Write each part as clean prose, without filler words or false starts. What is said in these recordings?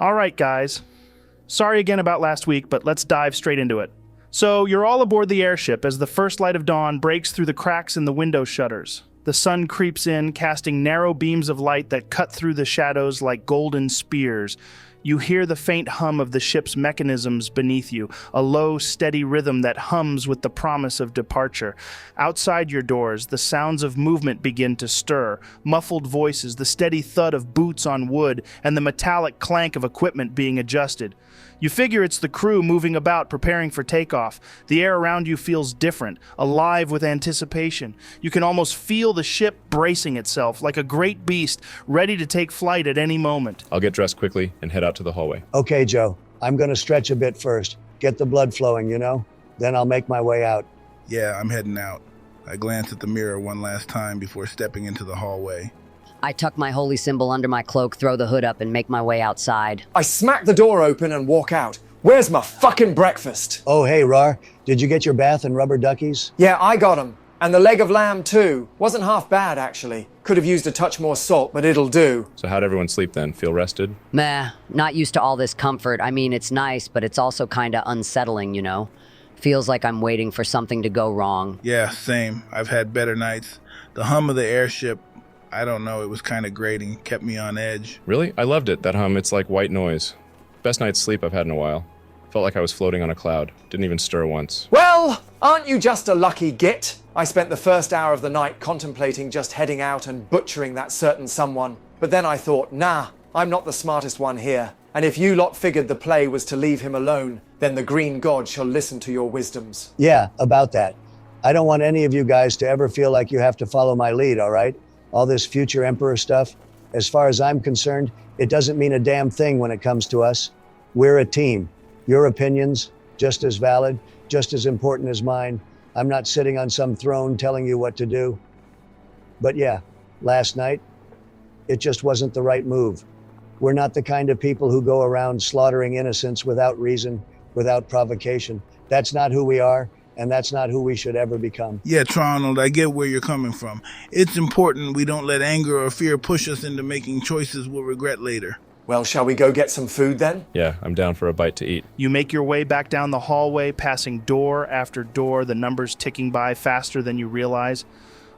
All right, guys. Sorry again about last week, but let's dive straight into it. So, you're all aboard the airship as the first light of dawn breaks through the cracks in the window shutters. The sun creeps in, casting narrow beams of light that cut through the shadows like golden spears. You hear the faint hum of the ship's mechanisms beneath you, a low, steady rhythm that hums with the promise of departure. Outside your doors, the sounds of movement begin to stir, muffled voices, the steady thud of boots on wood, and the metallic clank of equipment being adjusted. You figure it's the crew moving about, preparing for takeoff. The air around you feels different, alive with anticipation. You can almost feel the ship bracing itself, like a great beast, ready to take flight at any moment. I'll get dressed quickly and head out to the hallway. Okay, Joe. I'm gonna stretch a bit first. Get the blood flowing, you know? Then I'll make my way out. Yeah, I'm heading out. I glance at the mirror one last time before stepping into the hallway. I tuck my holy symbol under my cloak, throw the hood up, and make my way outside. I smack the door open and walk out. Where's my fucking breakfast? Oh, hey, Raarh. Did you get your bath and rubber duckies? Yeah, I got 'em. And the leg of lamb, too. Wasn't half bad, actually. Could have used a touch more salt, but it'll do. So how'd everyone sleep then? Feel rested? Meh, not used to all this comfort. I mean, it's nice, but it's also kinda unsettling, you know? Feels like I'm waiting for something to go wrong. Yeah, same. I've had better nights. The hum of the airship, I don't know, it was kind of grating, kept me on edge. Really? I loved it, that hum. It's like white noise. Best night's sleep I've had in a while. Felt like I was floating on a cloud. Didn't even stir once. Well, aren't you just a lucky git? I spent the first hour of the night contemplating just heading out and butchering that certain someone. But then I thought, nah, I'm not the smartest one here. And if you lot figured the play was to leave him alone, then the green god shall listen to your wisdoms. Yeah, about that. I don't want any of you guys to ever feel like you have to follow my lead, all right? All this future emperor stuff, as far as I'm concerned, it doesn't mean a damn thing when it comes to us. We're a team. Your opinions, just as valid, just as important as mine. I'm not sitting on some throne telling you what to do. But yeah, last night, it just wasn't the right move. We're not the kind of people who go around slaughtering innocents without reason, without provocation. That's not who we are. And that's not who we should ever become. Yeah, Tronald, I get where you're coming from. It's important we don't let anger or fear push us into making choices we'll regret later. Well, shall we go get some food then? Yeah, I'm down for a bite to eat. You make your way back down the hallway, passing door after door, the numbers ticking by faster than you realize.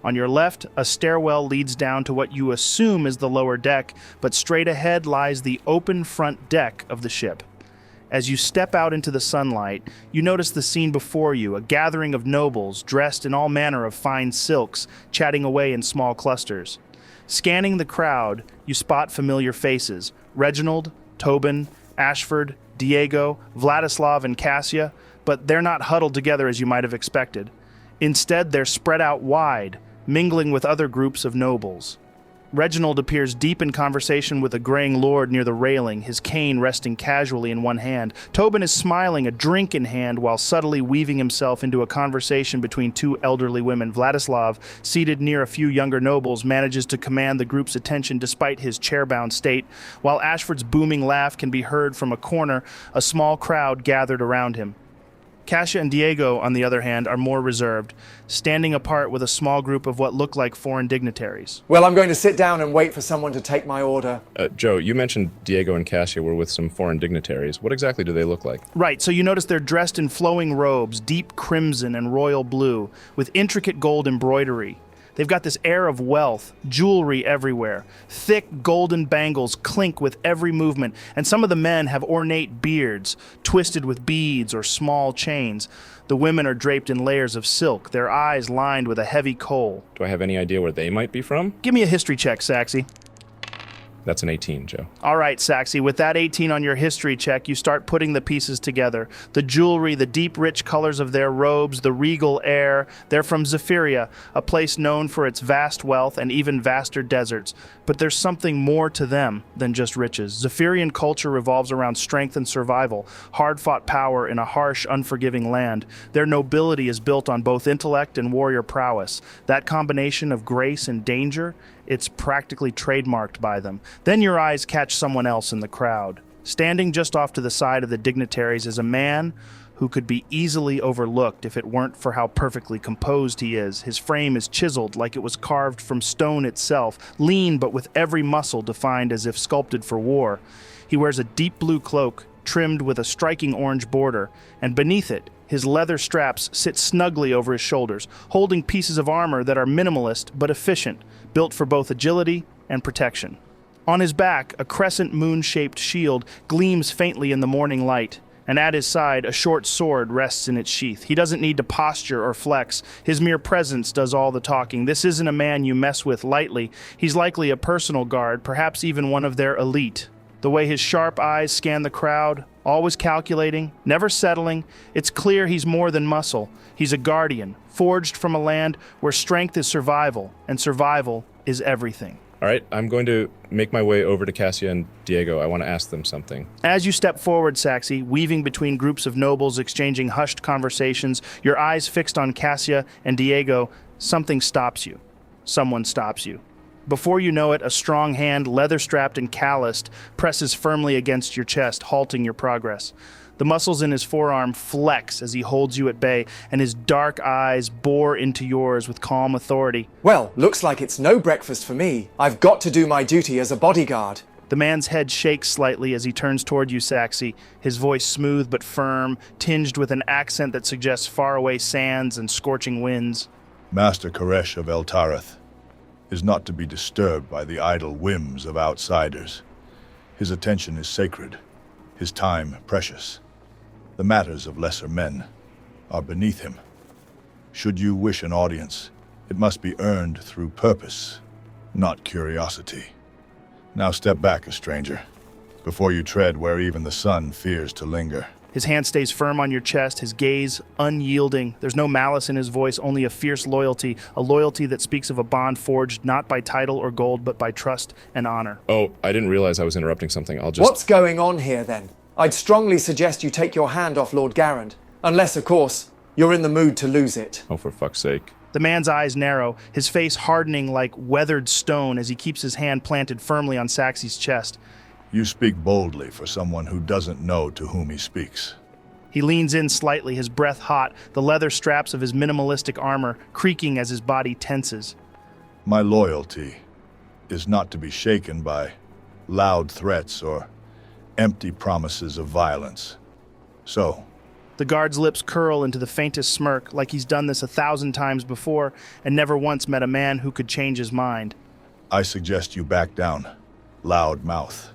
On your left, a stairwell leads down to what you assume is the lower deck, but straight ahead lies the open front deck of the ship. As you step out into the sunlight, you notice the scene before you, a gathering of nobles dressed in all manner of fine silks, chatting away in small clusters. Scanning the crowd, you spot familiar faces: Reginald, Tobin, Ashford, Diego, Vladislav, and Cassia, but they're not huddled together as you might have expected. Instead, they're spread out wide, mingling with other groups of nobles. Reginald appears deep in conversation with a graying lord near the railing, his cane resting casually in one hand. Tobin is smiling, a drink in hand, while subtly weaving himself into a conversation between two elderly women. Vladislav, seated near a few younger nobles, manages to command the group's attention despite his chair-bound state. While Ashford's booming laugh can be heard from a corner, a small crowd gathered around him. Cassia and Diego, on the other hand, are more reserved, standing apart with a small group of what look like foreign dignitaries. Well, I'm going to sit down and wait for someone to take my order. Joe, you mentioned Diego and Cassia were with some foreign dignitaries. What exactly do they look like? Right, so you notice they're dressed in flowing robes, deep crimson and royal blue, with intricate gold embroidery. They've got this air of wealth, jewelry everywhere. Thick golden bangles clink with every movement, and some of the men have ornate beards, twisted with beads or small chains. The women are draped in layers of silk, their eyes lined with a heavy kohl. Do I have any idea where they might be from? Give me a history check, Saxy. That's an 18, Joe. All right, Saxy, with that 18 on your history check, you start putting the pieces together. The jewelry, the deep, rich colors of their robes, the regal air. They're from Zephyria, a place known for its vast wealth and even vaster deserts. But there's something more to them than just riches. Zephyrian culture revolves around strength and survival, hard-fought power in a harsh, unforgiving land. Their nobility is built on both intellect and warrior prowess. That combination of grace and danger, it's practically trademarked by them. Then your eyes catch someone else in the crowd. Standing just off to the side of the dignitaries is a man who could be easily overlooked if it weren't for how perfectly composed he is. His frame is chiseled like it was carved from stone itself, lean but with every muscle defined as if sculpted for war. He wears a deep blue cloak, trimmed with a striking orange border, and beneath it, his leather straps sit snugly over his shoulders, holding pieces of armor that are minimalist but efficient, built for both agility and protection. On his back, a crescent moon-shaped shield gleams faintly in the morning light, and at his side, a short sword rests in its sheath. He doesn't need to posture or flex. His mere presence does all the talking. This isn't a man you mess with lightly. He's likely a personal guard, perhaps even one of their elite. The way his sharp eyes scan the crowd, always calculating, never settling, it's clear he's more than muscle. He's a guardian, forged from a land where strength is survival, and survival is everything. All right, I'm going to make my way over to Cassia and Diego. I want to ask them something. As you step forward, Saxy, weaving between groups of nobles exchanging hushed conversations, your eyes fixed on Cassia and Diego, something stops you. Someone stops you. Before you know it, a strong hand, leather-strapped and calloused, presses firmly against your chest, halting your progress. The muscles in his forearm flex as he holds you at bay, and his dark eyes bore into yours with calm authority. Well, looks like it's no breakfast for me. I've got to do my duty as a bodyguard. The man's head shakes slightly as he turns toward you, Saxy, his voice smooth but firm, tinged with an accent that suggests faraway sands and scorching winds. Master Koresh of El Tareth is not to be disturbed by the idle whims of outsiders. His attention is sacred, his time precious. The matters of lesser men are beneath him. Should you wish an audience, it must be earned through purpose, not curiosity. Now step back, a stranger, before you tread where even the sun fears to linger. His hand stays firm on your chest, his gaze unyielding. There's no malice in his voice, only a fierce loyalty, a loyalty that speaks of a bond forged not by title or gold, but by trust and honor. Oh, I didn't realize I was interrupting something. What's going on here, then? I'd strongly suggest you take your hand off Lord Garand, unless, of course, you're in the mood to lose it. Oh, for fuck's sake. The man's eyes narrow, his face hardening like weathered stone as he keeps his hand planted firmly on Saxy's chest. You speak boldly for someone who doesn't know to whom he speaks. He leans in slightly, his breath hot, the leather straps of his minimalistic armor creaking as his body tenses. My loyalty is not to be shaken by loud threats or empty promises of violence. So, the guard's lips curl into the faintest smirk, like he's done this 1,000 times before and never once met a man who could change his mind. I suggest you back down, loud mouth,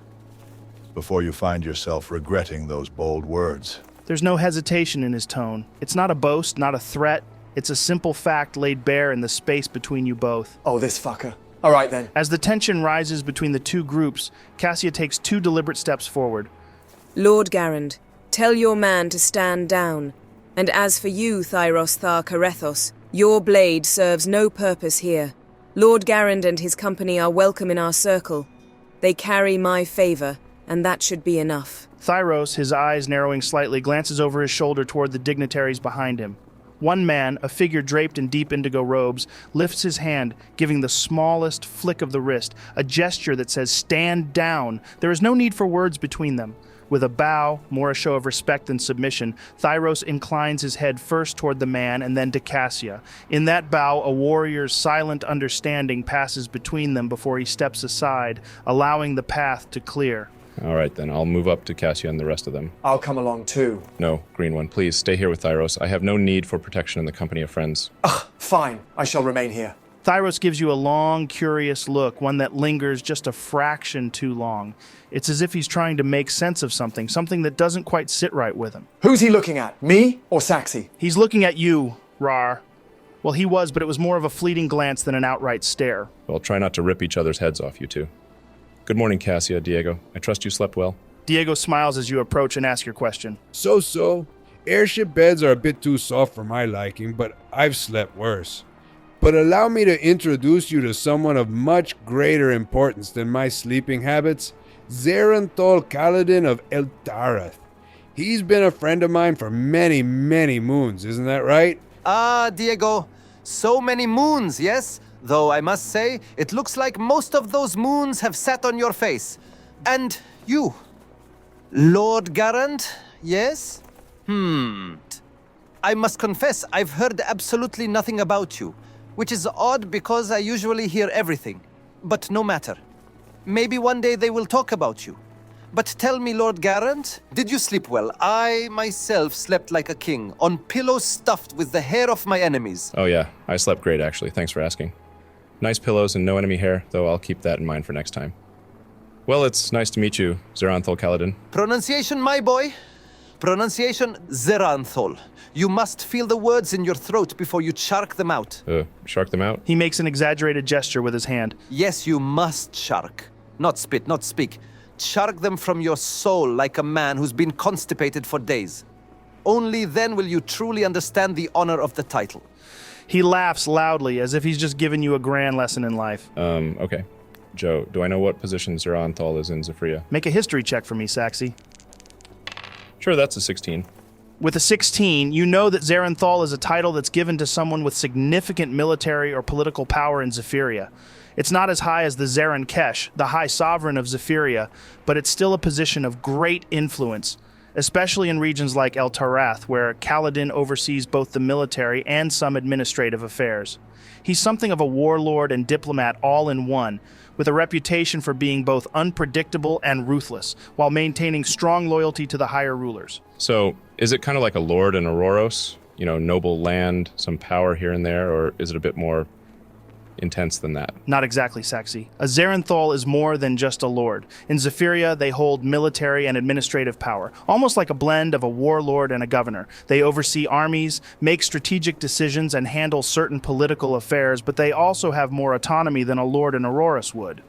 before you find yourself regretting those bold words. There's no hesitation in his tone. It's not a boast, not a threat. It's a simple fact laid bare in the space between you both. Oh, this fucker. All right, then. As the tension rises between the two groups, Cassia takes 2 deliberate steps forward. Lord Garand, tell your man to stand down. And as for you, Thyros Thar Karethos, your blade serves no purpose here. Lord Garand and his company are welcome in our circle. They carry my favor, and that should be enough. Thyros, his eyes narrowing slightly, glances over his shoulder toward the dignitaries behind him. One man, a figure draped in deep indigo robes, lifts his hand, giving the smallest flick of the wrist, a gesture that says, "Stand down." There is no need for words between them. With a bow, more a show of respect than submission, Thyros inclines his head first toward the man and then to Cassia. In that bow, a warrior's silent understanding passes between them before he steps aside, allowing the path to clear. All right, then. I'll move up to Cassia and the rest of them. I'll come along too. No, Green One, please stay here with Thyros. I have no need for protection in the company of friends. Fine. I shall remain here. Thyros gives you a long, curious look, one that lingers just a fraction too long. It's as if he's trying to make sense of something that doesn't quite sit right with him. Who's he looking at? Me or Saxy? He's looking at you, Raarh. Well, he was, but it was more of a fleeting glance than an outright stare. Well, try not to rip each other's heads off, you two. Good morning, Cassia, Diego. I trust you slept well. Diego smiles as you approach and ask your question. So. Airship beds are a bit too soft for my liking, but I've slept worse. But allow me to introduce you to someone of much greater importance than my sleeping habits, Zerantol Kaladin of El Tareth. He's been a friend of mine for many, many moons, isn't that right? Diego, so many moons, yes? Though I must say, it looks like most of those moons have sat on your face. And you, Lord Garand, yes? I must confess, I've heard absolutely nothing about you, which is odd because I usually hear everything. But no matter. Maybe one day they will talk about you. But tell me, Lord Garand, did you sleep well? I myself slept like a king, on pillows stuffed with the hair of my enemies. Oh yeah, I slept great actually, thanks for asking. Nice pillows and no enemy hair, though I'll keep that in mind for next time. Well, it's nice to meet you, Zeranthol Kaladin. Pronunciation, my boy. Pronunciation, Zeranthol. You must feel the words in your throat before you shark them out. Shark them out? He makes an exaggerated gesture with his hand. Yes, you must shark. Not spit, not speak. Shark them from your soul like a man who's been constipated for days. Only then will you truly understand the honor of the title. He laughs loudly, as if he's just given you a grand lesson in life. Okay. Joe, do I know what position Zeranthol is in Zephyria? Make a history check for me, Saxy. Sure, that's a 16. With a 16, you know that Zeranthol is a title that's given to someone with significant military or political power in Zephyria. It's not as high as the Zeran Kesh, the High Sovereign of Zephyria, but it's still a position of great influence, especially in regions like El Tarath, where Kaladin oversees both the military and some administrative affairs. He's something of a warlord and diplomat all in one, with a reputation for being both unpredictable and ruthless, while maintaining strong loyalty to the higher rulers. So, is it kind of like a lord in Auroros? You know, noble land, some power here and there, or is it a bit more intense than that? Not exactly, Saxy. A Zeranthol is more than just a lord. In Zephyria, they hold military and administrative power, almost like a blend of a warlord and a governor. They oversee armies, make strategic decisions, and handle certain political affairs, but they also have more autonomy than a lord in Auroros would.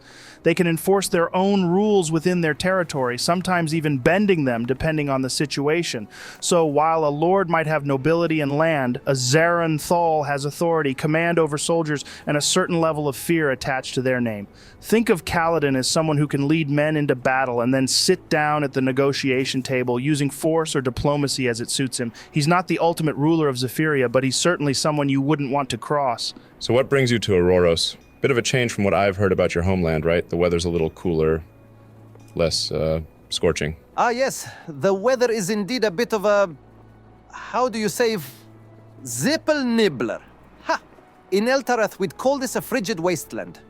They can enforce their own rules within their territory, sometimes even bending them depending on the situation. So while a lord might have nobility and land, a Zeranthol has authority, command over soldiers, and a certain level of fear attached to their name. Think of Kaladin as someone who can lead men into battle and then sit down at the negotiation table using force or diplomacy as it suits him. He's not the ultimate ruler of Zephyria, but he's certainly someone you wouldn't want to cross. So what brings you to Auroros? Bit of a change from what I've heard about your homeland, right? The weather's a little cooler, less scorching. Ah, yes. The weather is indeed a bit of a... how do you say? Zippel-nibbler. Ha! In Eltarath, we'd call this a frigid wasteland.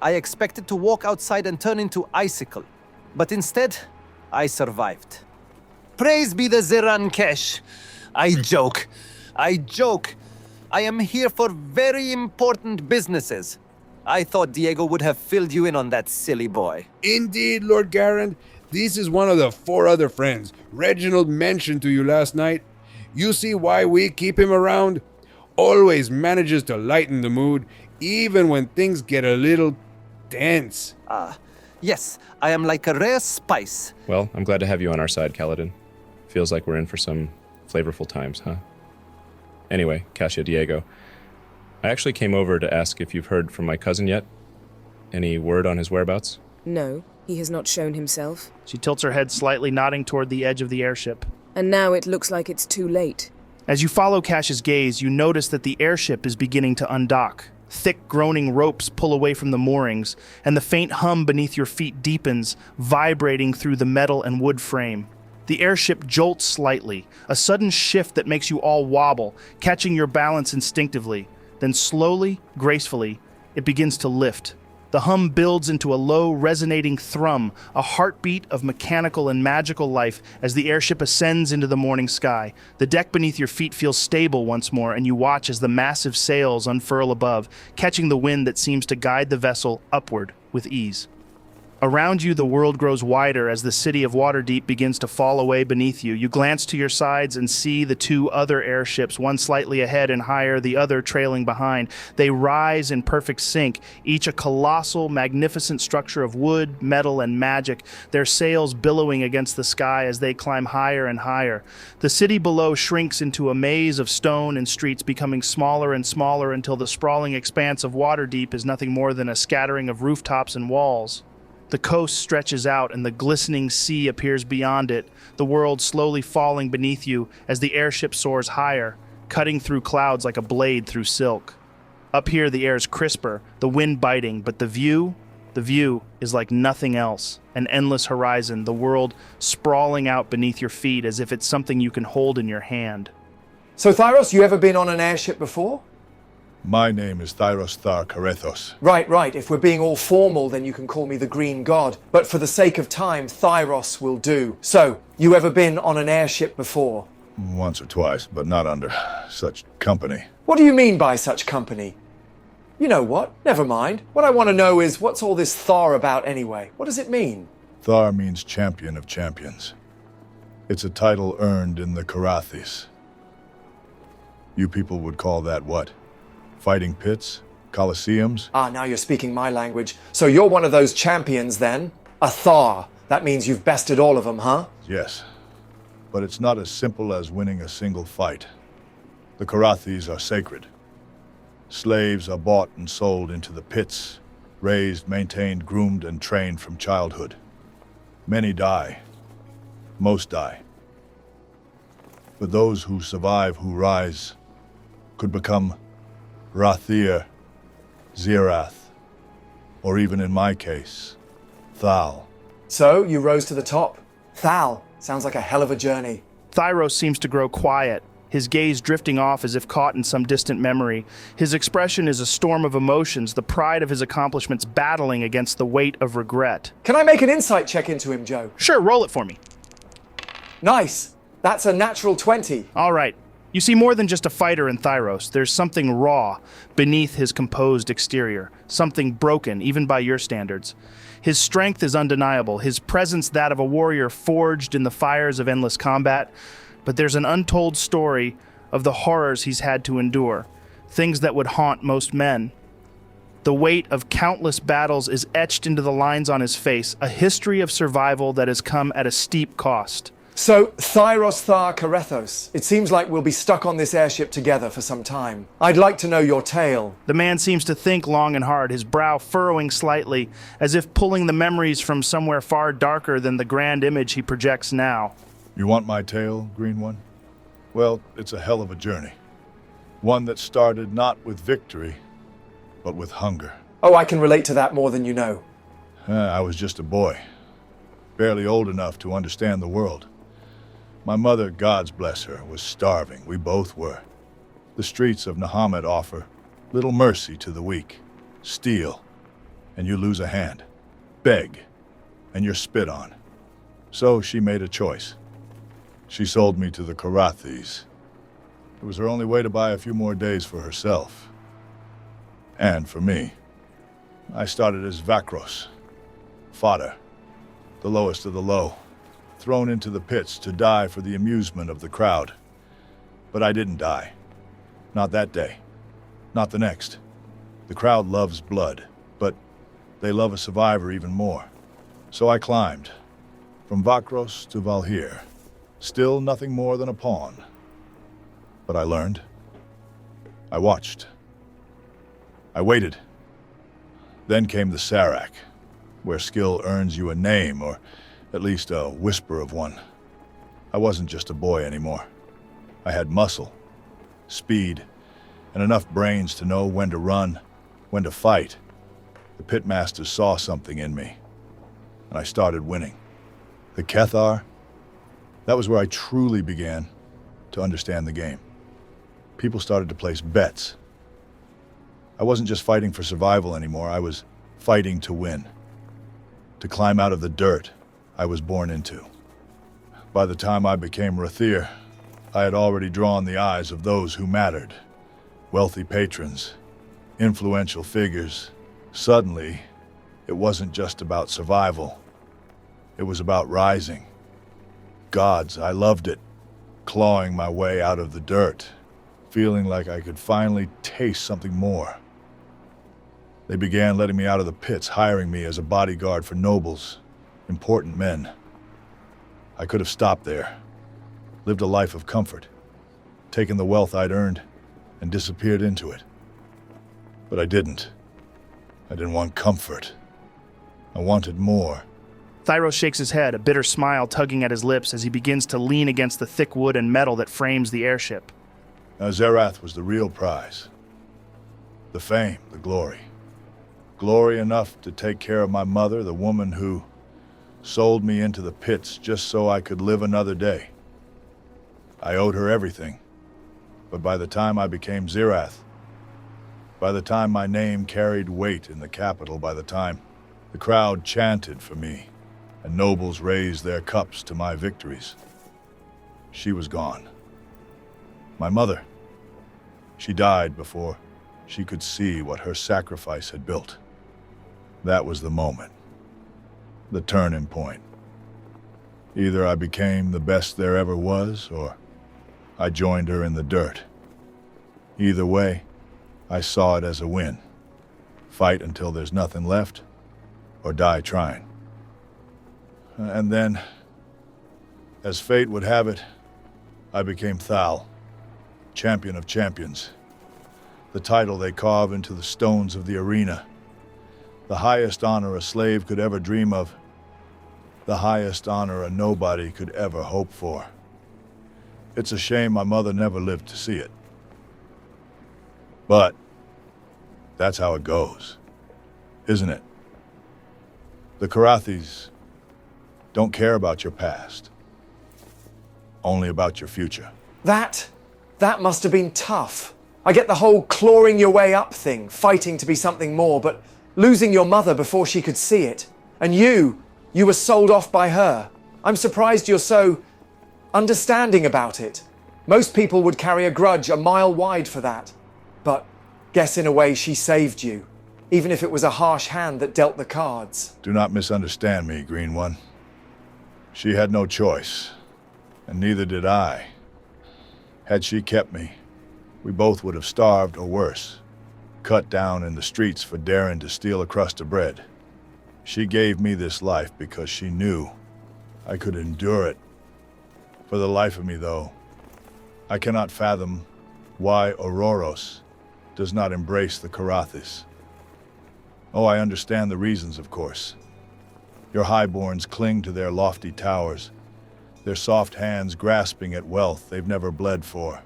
I expected to walk outside and turn into icicle. But instead, I survived. Praise be the Zeran Kesh. I joke. I am here for very important businesses. I thought Diego would have filled you in on that silly boy. Indeed, Lord Garand. This is one of the 4 other friends Reginald mentioned to you last night. You see why we keep him around? Always manages to lighten the mood, even when things get a little tense. Yes, I am like a rare spice. Well, I'm glad to have you on our side, Kaladin. Feels like we're in for some flavorful times, huh? Anyway, Kasia Diego. I actually came over to ask if you've heard from my cousin yet. Any word on his whereabouts? No, he has not shown himself. She tilts her head slightly, nodding toward the edge of the airship. And now it looks like it's too late. As you follow Cash's gaze, you notice that the airship is beginning to undock. Thick, groaning ropes pull away from the moorings, and the faint hum beneath your feet deepens, vibrating through the metal and wood frame. The airship jolts slightly, a sudden shift that makes you all wobble, catching your balance instinctively. Then slowly, gracefully, it begins to lift. The hum builds into a low, resonating thrum, a heartbeat of mechanical and magical life as the airship ascends into the morning sky. The deck beneath your feet feels stable once more, and you watch as the massive sails unfurl above, catching the wind that seems to guide the vessel upward with ease. Around you, the world grows wider as the city of Waterdeep begins to fall away beneath you. You glance to your sides and see the 2 other airships, one slightly ahead and higher, the other trailing behind. They rise in perfect sync, each a colossal, magnificent structure of wood, metal, and magic, their sails billowing against the sky as they climb higher and higher. The city below shrinks into a maze of stone and streets, becoming smaller and smaller until the sprawling expanse of Waterdeep is nothing more than a scattering of rooftops and walls. The coast stretches out and the glistening sea appears beyond it, the world slowly falling beneath you as the airship soars higher, cutting through clouds like a blade through silk. Up here the air is crisper, the wind biting, but the view is like nothing else. An endless horizon, the world sprawling out beneath your feet as if it's something you can hold in your hand. So Thyros, you ever been on an airship before? My name is Thar Karethos. Right. If we're being all formal, then you can call me the Green God. But for the sake of time, Thyros will do. So, you ever been on an airship before? Once or twice, but not under such company. What do you mean by such company? You know what? Never mind. What I want to know is, what's all this Thar about anyway? What does it mean? Thar means champion of champions. It's a title earned in the Karathis. You people would call that what? Fighting pits? Colosseums? Ah, now you're speaking my language. So you're one of those champions then? A Thar. That means you've bested all of them, huh? Yes. But it's not as simple as winning a single fight. The Karathis are sacred. Slaves are bought and sold into the pits, raised, maintained, groomed, and trained from childhood. Many die. Most die. But those who survive, who rise, could become Rathir, Zirath, or even in my case, Thal. So, you rose to the top. Thal. Sounds like a hell of a journey. Thyros seems to grow quiet, his gaze drifting off as if caught in some distant memory. His expression is a storm of emotions, the pride of his accomplishments battling against the weight of regret. Can I make an insight check into him, Joe? Sure, roll it for me. Nice. That's a natural 20. All right. You see more than just a fighter in Thyros. There's something raw beneath his composed exterior, something broken, even by your standards. His strength is undeniable, his presence that of a warrior forged in the fires of endless combat, but there's an untold story of the horrors he's had to endure, things that would haunt most men. The weight of countless battles is etched into the lines on his face, a history of survival that has come at a steep cost. So, Thyros Thar Karethos, it seems like we'll be stuck on this airship together for some time. I'd like to know your tale. The man seems to think long and hard, his brow furrowing slightly, as if pulling the memories from somewhere far darker than the grand image he projects now. You want my tale, Green One? Well, it's a hell of a journey. One that started not with victory, but with hunger. Oh, I can relate to that more than you know. I was just a boy, barely old enough to understand the world. My mother, God's bless her, was starving. We both were. The streets of Nahamet offer little mercy to the weak. Steal, and you lose a hand. Beg, and you're spit on. So she made a choice. She sold me to the Karathis. It was her only way to buy a few more days for herself. And for me. I started as Vakros. Fodder. The lowest of the low. Thrown into the pits to die for the amusement of the crowd. But I didn't die. Not that day. Not the next. The crowd loves blood, but they love a survivor even more. So I climbed. From Vakros to Valhir. Still nothing more than a pawn. But I learned. I watched. I waited. Then came the Sarak, where skill earns you a name, or at least a whisper of one. I wasn't just a boy anymore. I had muscle, speed, and enough brains to know when to run, when to fight. The pitmasters saw something in me, and I started winning. The Kethar, that was where I truly began to understand the game. People started to place bets. I wasn't just fighting for survival anymore, I was fighting to win. To climb out of the dirt I was born into. By the time I became Rathir, I had already drawn the eyes of those who mattered. Wealthy patrons, influential figures. Suddenly, it wasn't just about survival. It was about rising. Gods, I loved it. Clawing my way out of the dirt, feeling like I could finally taste something more. They began letting me out of the pits, hiring me as a bodyguard for nobles, important men. I could have stopped there, lived a life of comfort, taken the wealth I'd earned, and disappeared into it. But I didn't. I didn't want comfort. I wanted more. Thyros shakes his head, a bitter smile tugging at his lips as he begins to lean against the thick wood and metal that frames the airship. Now, Zerath was the real prize. The fame, the glory. Glory enough to take care of my mother, the woman who sold me into the pits just so I could live another day. I owed her everything. But by the time I became Zerath, By the time my name carried weight in the capital, by the time the crowd chanted for me, and nobles raised their cups to my victories, she was gone. My mother, she died before she could see what her sacrifice had built. That was the moment, the turning point. Either I became the best there ever was, or I joined her in the dirt. Either way, I saw it as a win. Fight until there's nothing left, or die trying. And then, as fate would have it, I became Thal, champion of champions. The title they carve into the stones of the arena. The highest honor a slave could ever dream of. The highest honor a nobody could ever hope for. It's a shame my mother never lived to see it. But that's how it goes, isn't it? The Karathis don't care about your past, only about your future. That must have been tough. I get the whole clawing your way up thing, fighting to be something more, but losing your mother before she could see it. And you were sold off by her. I'm surprised you're so understanding about it. Most people would carry a grudge a mile wide for that. But guess in a way she saved you, even if it was a harsh hand that dealt the cards. Do not misunderstand me, Green One. She had no choice, and neither did I. Had she kept me, we both would have starved or worse, cut down in the streets for daring to steal a crust of bread. She gave me this life because she knew I could endure it. For the life of me, though, I cannot fathom why Ouroboros does not embrace the Karathis. Oh, I understand the reasons, of course. Your highborns cling to their lofty towers, their soft hands grasping at wealth they've never bled for.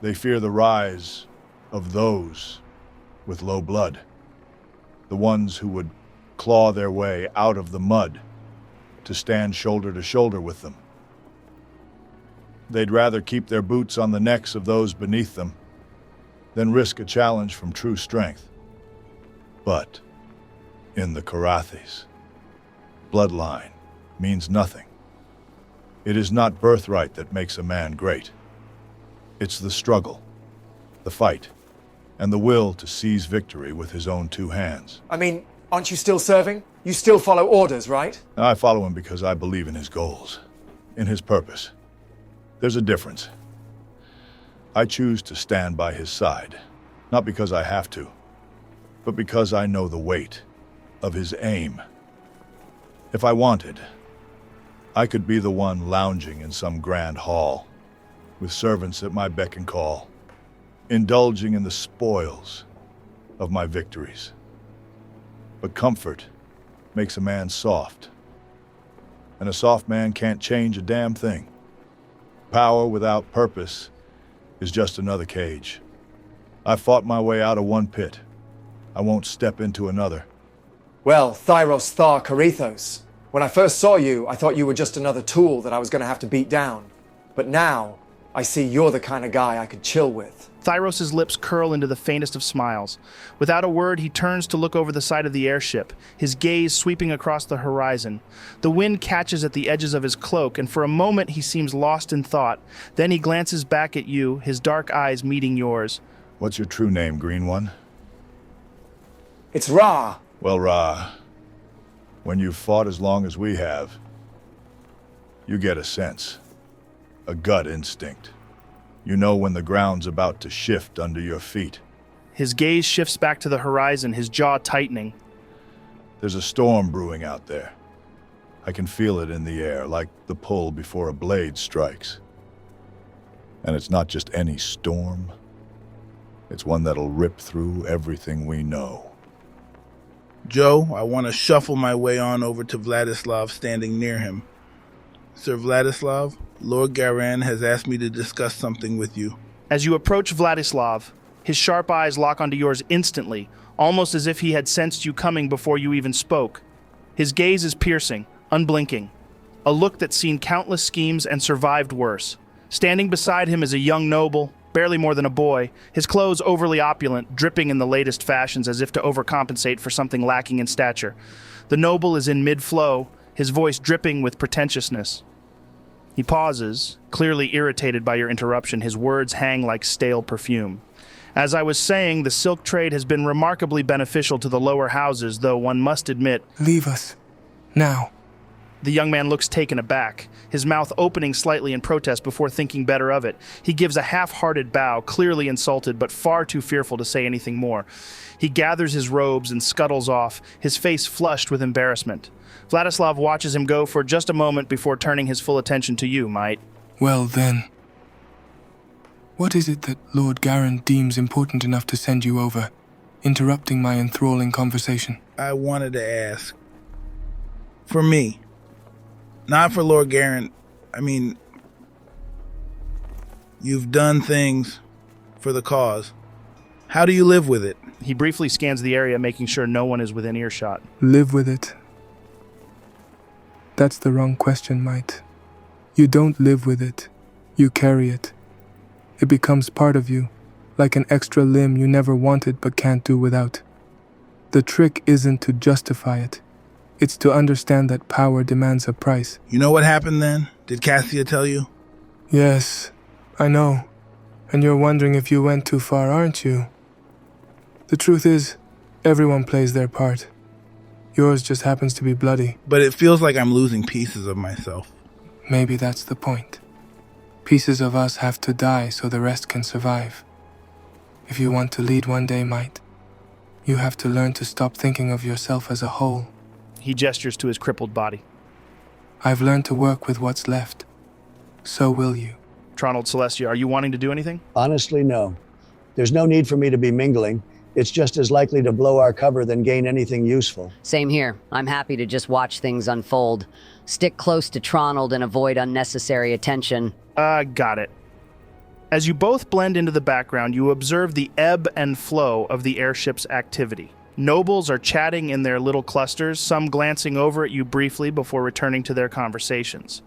They fear the rise of those with low blood, the ones who would claw their way out of the mud to stand shoulder to shoulder with them. They'd rather keep their boots on the necks of those beneath them than risk a challenge from true strength. But in the Karathis, bloodline means nothing. It is not birthright that makes a man great. It's the struggle, the fight, and the will to seize victory with his own two hands. I mean, aren't you still serving? You still follow orders, right? I follow him because I believe in his goals, in his purpose. There's a difference. I choose to stand by his side, not because I have to, but because I know the weight of his aim. If I wanted, I could be the one lounging in some grand hall, with servants at my beck and call, indulging in the spoils of my victories. But comfort makes a man soft, and a soft man can't change a damn thing. Power without purpose is just another cage. I fought my way out of one pit. I won't step into another. Well, Thyros Thar Karithos. When I first saw you, I thought you were just another tool that I was going to have to beat down. But now, I see you're the kind of guy I could chill with. Thyros's lips curl into the faintest of smiles. Without a word, he turns to look over the side of the airship, his gaze sweeping across the horizon. The wind catches at the edges of his cloak, and for a moment he seems lost in thought. Then he glances back at you, his dark eyes meeting yours. What's your true name, Green One? It's Raarh. Well, Raarh, when you've fought as long as we have, you get a sense, a gut instinct. You know when the ground's about to shift under your feet. His gaze shifts back to the horizon, his jaw tightening. There's a storm brewing out there. I can feel it in the air, like the pull before a blade strikes. And it's not just any storm. It's one that'll rip through everything we know. Joe, I want to shuffle my way on over to Vladislav standing near him. Sir Vladislav, Lord Garan has asked me to discuss something with you. As you approach Vladislav, his sharp eyes lock onto yours instantly, almost as if he had sensed you coming before you even spoke. His gaze is piercing, unblinking, a look that's seen countless schemes and survived worse. Standing beside him is a young noble, barely more than a boy, his clothes overly opulent, dripping in the latest fashions as if to overcompensate for something lacking in stature. The noble is in mid-flow, his voice dripping with pretentiousness. He pauses, clearly irritated by your interruption. His words hang like stale perfume. As I was saying, the silk trade has been remarkably beneficial to the lower houses, though one must admit... Leave us. Now. The young man looks taken aback, his mouth opening slightly in protest before thinking better of it. He gives a half-hearted bow, clearly insulted, but far too fearful to say anything more. He gathers his robes and scuttles off, his face flushed with embarrassment. Vladislav watches him go for just a moment before turning his full attention to you, Mite. Well then, what is it that Lord Garand deems important enough to send you over, interrupting my enthralling conversation? I wanted to ask. For me. Not for Lord Garand. I mean, you've done things for the cause. How do you live with it? He briefly scans the area, making sure no one is within earshot. Live with it? That's the wrong question, Mite. You don't live with it. You carry it. It becomes part of you, like an extra limb you never wanted but can't do without. The trick isn't to justify it. It's to understand that power demands a price. You know what happened then? Did Cassia tell you? Yes, I know. And you're wondering if you went too far, aren't you? The truth is, everyone plays their part. Yours just happens to be bloody. But it feels like I'm losing pieces of myself. Maybe that's the point. Pieces of us have to die so the rest can survive. If you want to lead one day, Mite, you have to learn to stop thinking of yourself as a whole. He gestures to his crippled body. I've learned to work with what's left. So will you. Tronald, Celestia, are you wanting to do anything? Honestly, no. There's no need for me to be mingling. It's just as likely to blow our cover than gain anything useful. Same here. I'm happy to just watch things unfold. Stick close to Tronald and avoid unnecessary attention. Got it. As you both blend into the background, you observe the ebb and flow of the airship's activity. Nobles are chatting in their little clusters, some glancing over at you briefly before returning to their conversations.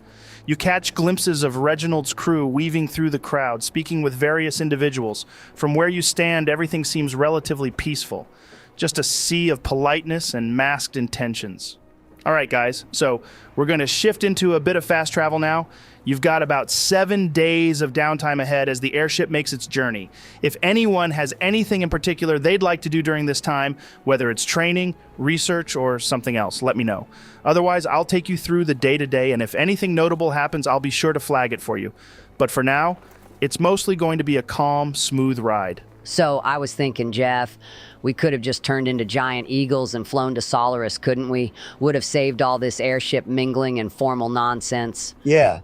You catch glimpses of Reginald's crew weaving through the crowd, speaking with various individuals. From where you stand, everything seems relatively peaceful. Just a sea of politeness and masked intentions. All right, guys, so we're going to shift into a bit of fast travel now. You've got about 7 days of downtime ahead as the airship makes its journey. If anyone has anything in particular they'd like to do during this time, whether it's training, research, or something else, let me know. Otherwise, I'll take you through the day-to-day, and if anything notable happens, I'll be sure to flag it for you. But for now, it's mostly going to be a calm, smooth ride. So, I was thinking, Jeff, we could have just turned into giant eagles and flown to Solaris, couldn't we? Would have saved all this airship mingling and formal nonsense. Yeah,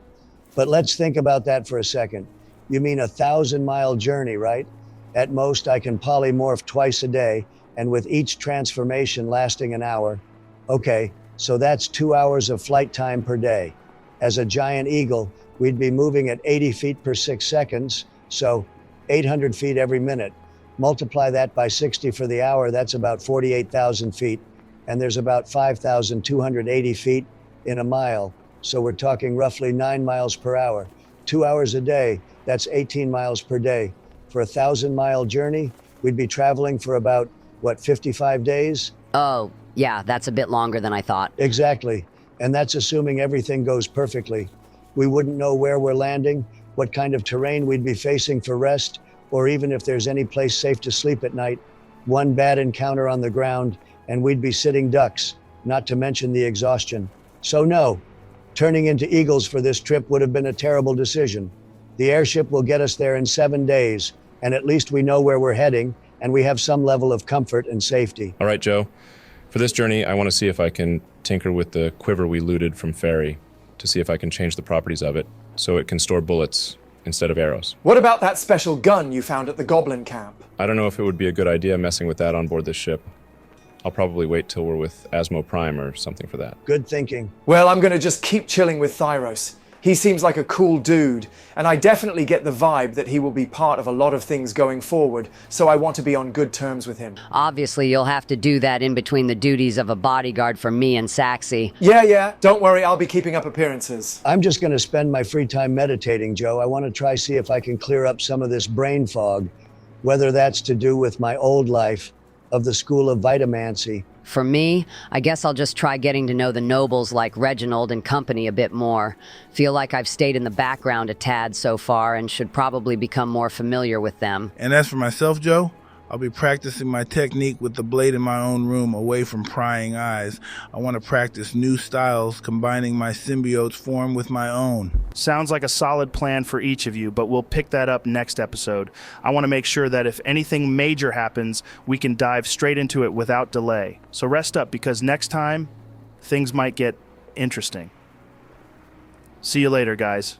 but let's think about that for a second. You mean a 1,000-mile journey, right? At most, I can polymorph twice a day, and with each transformation lasting an hour. Okay, so that's 2 hours of flight time per day. As a giant eagle, we'd be moving at 80 feet per 6 seconds, so 800 feet every minute. Multiply that by 60 for the hour, that's about 48,000 feet. And there's about 5,280 feet in a mile. So we're talking roughly 9 miles per hour. 2 hours a day, that's 18 miles per day. For a 1,000-mile journey, we'd be traveling for about, 55 days? Oh, yeah, that's a bit longer than I thought. Exactly. And that's assuming everything goes perfectly. We wouldn't know where we're landing, what kind of terrain we'd be facing for rest, or even if there's any place safe to sleep at night. One bad encounter on the ground, and we'd be sitting ducks, not to mention the exhaustion. So no, turning into eagles for this trip would have been a terrible decision. The airship will get us there in 7 days, and at least we know where we're heading, and we have some level of comfort and safety. All right, Joe. For this journey, I want to see if I can tinker with the quiver we looted from Ferry to see if I can change the properties of it so it can store bullets instead of arrows. What about that special gun you found at the Goblin camp? I don't know if it would be a good idea messing with that on board this ship. I'll probably wait till we're with Asmo Prime or something for that. Good thinking. Well, I'm going to just keep chilling with Thyros. He seems like a cool dude, and I definitely get the vibe that he will be part of a lot of things going forward, so I want to be on good terms with him. Obviously, you'll have to do that in between the duties of a bodyguard for me and Saxy. Yeah, don't worry, I'll be keeping up appearances. I'm just going to spend my free time meditating, Joe. I want to try see if I can clear up some of this brain fog, whether that's to do with my old life of the school of vitamancy. For me, I guess I'll just try getting to know the nobles like Reginald and company a bit more. Feel like I've stayed in the background a tad so far and should probably become more familiar with them. And as for myself, Joe, I'll be practicing my technique with the blade in my own room away from prying eyes. I want to practice new styles, combining my symbiote's form with my own. Sounds like a solid plan for each of you, but we'll pick that up next episode. I want to make sure that if anything major happens, we can dive straight into it without delay. So rest up, because next time, things might get interesting. See you later, guys.